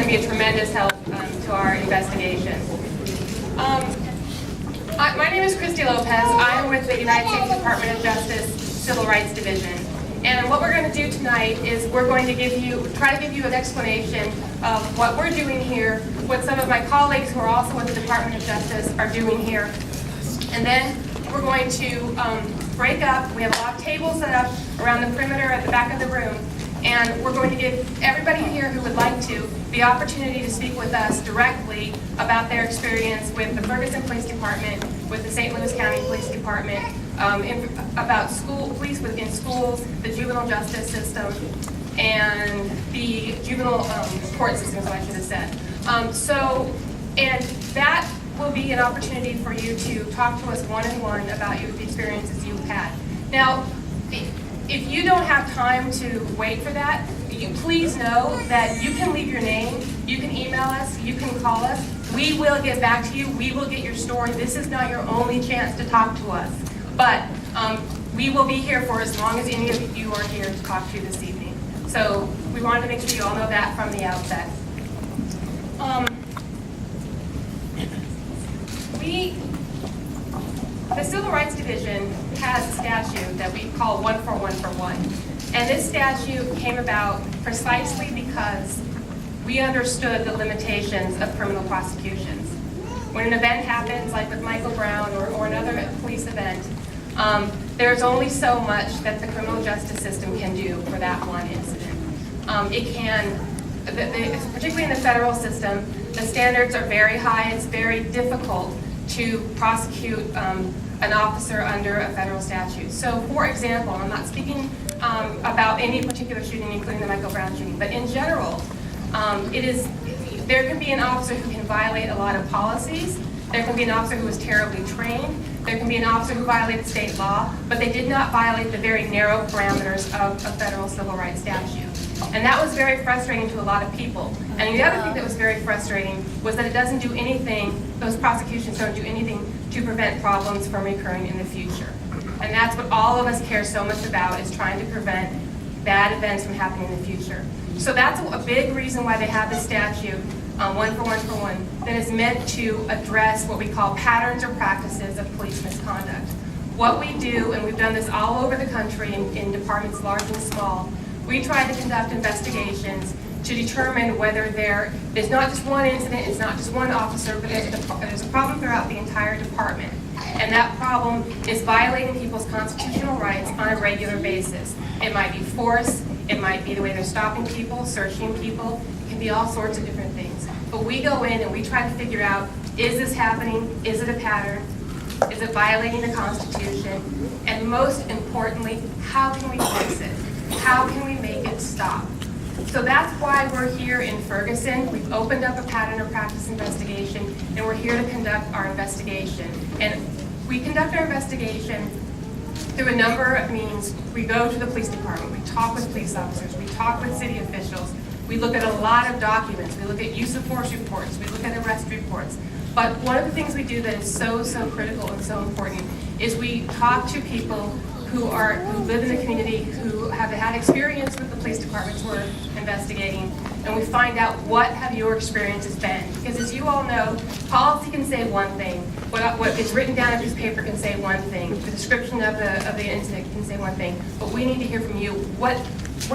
to be a tremendous help to our investigation. My name is Christy Lopez. I am with the United States Department of Justice Civil Rights Division. And what we're going to do tonight is we're going to try to give you an explanation of what we're doing here, what some of my colleagues who are also with the Department of Justice are doing here. And then we're going to break up. We have a lot of tables set up around the perimeter at the back of the room. And we're going to give everybody here who would like to the opportunity to speak with us directly about their experience with the Ferguson Police Department, with the St. Louis County Police Department, about police within schools, the juvenile justice system, and the juvenile court system, so I should have said. And that will be an opportunity for you to talk to us one-on-one about the experiences you've had. Now, if you don't have time to wait for that, please know that you can leave your name, you can email us, you can call us. We will get back to you. We will get your story. This is not your only chance to talk to us. But we will be here for as long as any of you are here to talk to this evening. So we wanted to make sure you all know that from the outset. The Civil Rights Division has a statute that we call 1 for 1 for 1. And this statute came about precisely because we understood the limitations of criminal prosecutions. When an event happens, like with Michael Brown or another police event, there's only so much that the criminal justice system can do for that one incident. Particularly in the federal system, the standards are very high. It's very difficult to prosecute an officer under a federal statute. So, for example, I'm not speaking about any particular shooting, including the Michael Brown shooting, but in general, there can be an officer who can violate a lot of policies. There can be an officer who is terribly trained. There can be an officer who violated state law, but they did not violate the very narrow parameters of a federal civil rights statute. And that was very frustrating to a lot of people. And the other thing that was very frustrating was that it doesn't do anything, those prosecutions don't do anything to prevent problems from recurring in the future. And that's what all of us care so much about, is trying to prevent bad events from happening in the future. So that's a big reason why they have this statute, 1 for 1 for 1, that is meant to address what we call patterns or practices of police misconduct. What we do, and we've done this all over the country in departments large and small, we try to conduct investigations to determine whether there's not just one incident, it's not just one officer, but there's a problem throughout the entire department. And that problem is violating people's constitutional rights on a regular basis. It might be force, it might be the way they're stopping people, searching people, it can be all sorts of different things. But we go in and we try to figure out, is this happening? Is it a pattern? Is it violating the Constitution? And most importantly, how can we fix it? How can we make it stop? So that's why we're here in Ferguson. We've opened up a pattern or practice investigation, and we're here to conduct our investigation. And we conduct our investigation through a number of means. We go to the police department, we talk with police officers, we talk with city officials, we look at a lot of documents, we look at use of force reports, we look at arrest reports. But one of the things we do that is so critical and so important is we talk to people who live in the community, who have had experience with the police departments we're investigating, and we find out what have your experiences been. Because as you all know, policy can say one thing, what is written down on a piece of paper can say one thing, the description of the incident can say one thing, but we need to hear from you, what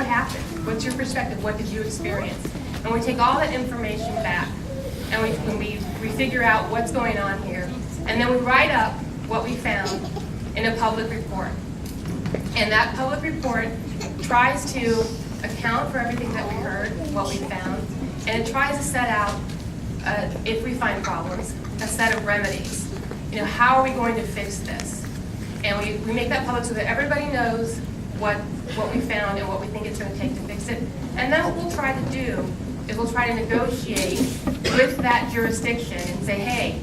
happened? What's your perspective? What did you experience? And we take all that information back, and we figure out what's going on here, and then we write up what we found in a public report. And that public report tries to account for everything that we heard, what we found, and it tries to set out, if we find problems, a set of remedies. How are we going to fix this? And we make that public so that everybody knows what we found and what we think it's going to take to fix it. And then what we'll try to do is we'll try to negotiate with that jurisdiction and say, hey,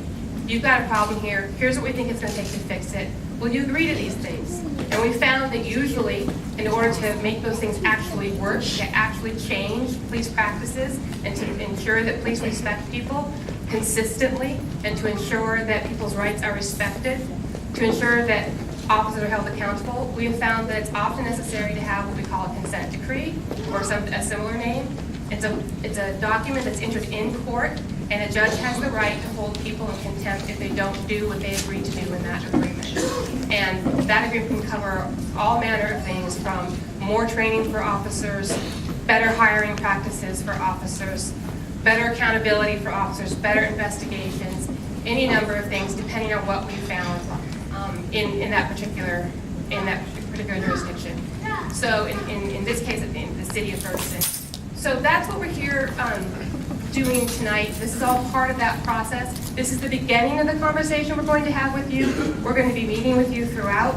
you've got a problem here, here's what we think it's going to take to fix it. Will you agree to these things? And we found that usually, in order to make those things actually work, to actually change police practices and to ensure that police respect people consistently and to ensure that people's rights are respected, to ensure that officers are held accountable, we have found that it's often necessary to have what we call a consent decree or a similar name. It's a document that's entered in court, and a judge has the right to hold people in contempt if they don't do what they agreed to do in that agreement. And that agreement can cover all manner of things, from more training for officers, better hiring practices for officers, better accountability for officers, better investigations, any number of things depending on what we found in that particular jurisdiction. So in this case, in the city of Ferguson. So that's what we're here doing tonight. This is all part of that process. This is the beginning of the conversation we're going to have with you. We're going to be meeting with you throughout.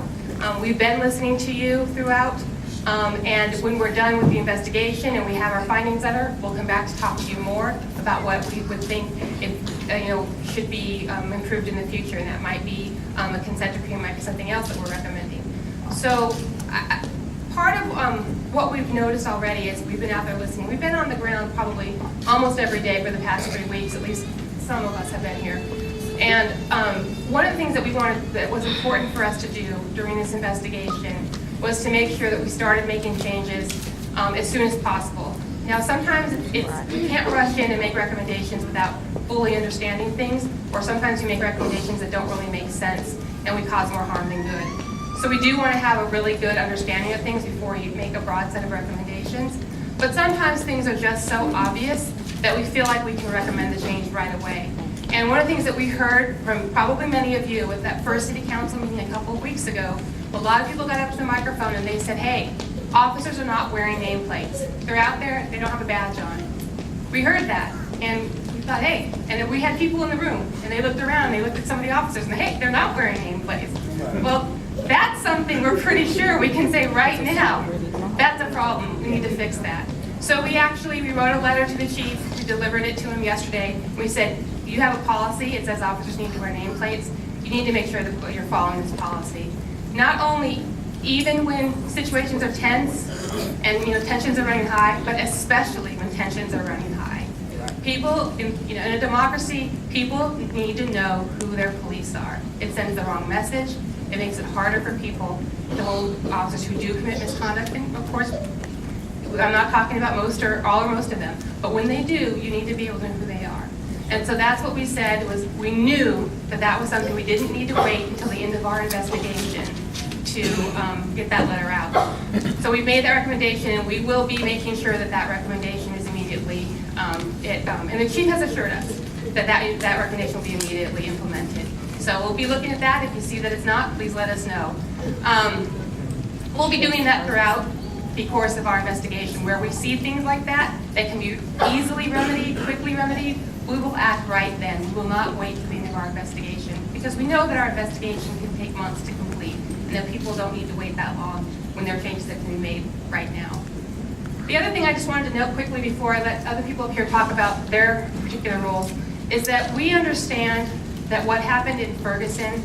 We've been listening to you throughout. And when we're done with the investigation and we have our findings letter, we'll come back to talk to you more about what we would think should be improved in the future. And that might be a consent decree, might be something else that we're recommending. So part of what we've noticed already is we've been out there listening. We've been on the ground probably almost every day for the past 3 weeks, at least some of us have been here. And one of the things that was important for us to do during this investigation was to make sure that we started making changes as soon as possible. Now, sometimes we can't rush in and make recommendations without fully understanding things, or sometimes we make recommendations that don't really make sense and we cause more harm than good. So we do want to have a really good understanding of things before you make a broad set of recommendations. But sometimes things are just so obvious that we feel like we can recommend the change right away. And one of the things that we heard from probably many of you at that first city council meeting a couple of weeks ago, a lot of people got up to the microphone and they said, hey, officers are not wearing nameplates. They're out there, they don't have a badge on. We heard that, and we thought, hey, and then we had people in the room, and they looked around, they looked at some of the officers, and hey, they're not wearing nameplates. Well, that's something we're pretty sure we can say right now. That's a problem, we need to fix that. So we wrote a letter to the chief, we delivered it to him yesterday. We said, you have a policy, it says officers need to wear nameplates. You need to make sure that you're following this policy. Not only even when situations are tense and tensions are running high, but especially when tensions are running high. People in a democracy, people need to know who their police are. It sends the wrong message. It makes it harder for people to hold officers who do commit misconduct. And of course, I'm not talking about most or all or most of them, but when they do, you need to be able to know who they are. And so that's what we said, was we knew that was something we didn't need to wait until the end of our investigation to get that letter out. So we made that recommendation, and we will be making sure that recommendation is immediately, and the chief has assured us that recommendation will be immediately implemented. So we'll be looking at that. If you see that it's not, please let us know. We'll be doing that throughout the course of our investigation. Where we see things like that can be easily remedied, quickly remedied, we will act right then. We will not wait till the end of our investigation, because we know that our investigation can take months to complete, and that people don't need to wait that long when there are changes that can be made right now. The other thing I just wanted to note quickly before I let other people up here talk about their particular roles is that we understand that what happened in Ferguson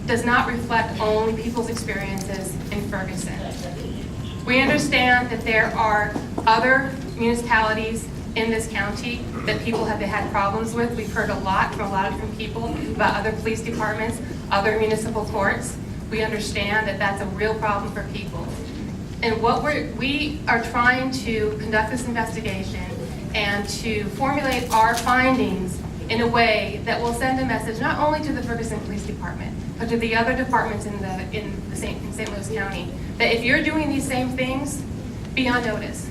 does not reflect only people's experiences in Ferguson. We understand that there are other municipalities in this county that people have had problems with. We've heard a lot from a lot of different people about other police departments, other municipal courts. We understand that that's a real problem for people. And what we are trying to conduct this investigation and to formulate our findings in a way that will send a message not only to the Ferguson Police Department, but to the other departments in St. Louis County, that if you're doing these same things, be on notice.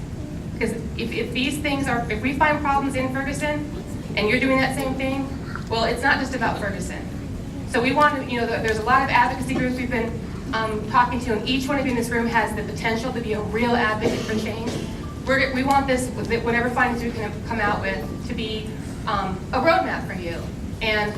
Because if we find problems in Ferguson and you're doing that same thing, well, it's not just about Ferguson. So we want to, there's a lot of advocacy groups we've been talking to, and each one of you in this room has the potential to be a real advocate for change. We want this, whatever findings we can come out with, to be a roadmap for you. And,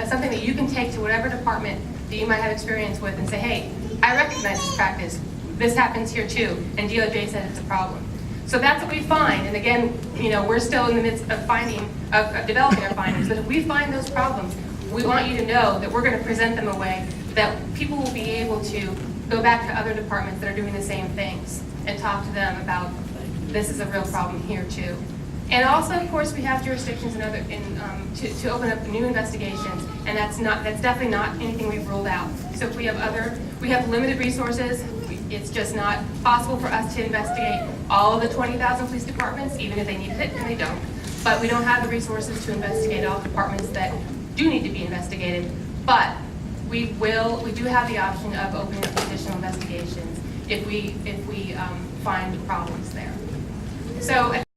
something that you can take to whatever department that you might have experience with and say, hey, I recognize this practice. This happens here too, and D.O.J said it's a problem. So that's what we find, and again, we're still in the midst of developing our findings, but if we find those problems, we want you to know that we're going to present them a way that people will be able to go back to other departments that are doing the same things and talk to them about this is a real problem here too. And also, of course, we have jurisdictions to open up new investigations, and that's definitely not anything we've ruled out. So if we have limited resources, It's just not possible for us to investigate all of the 20,000 police departments, even if they needed it, and they don't. But we don't have the resources to investigate all departments that do need to be investigated. But we do have the option of opening up additional investigations if we find problems there. So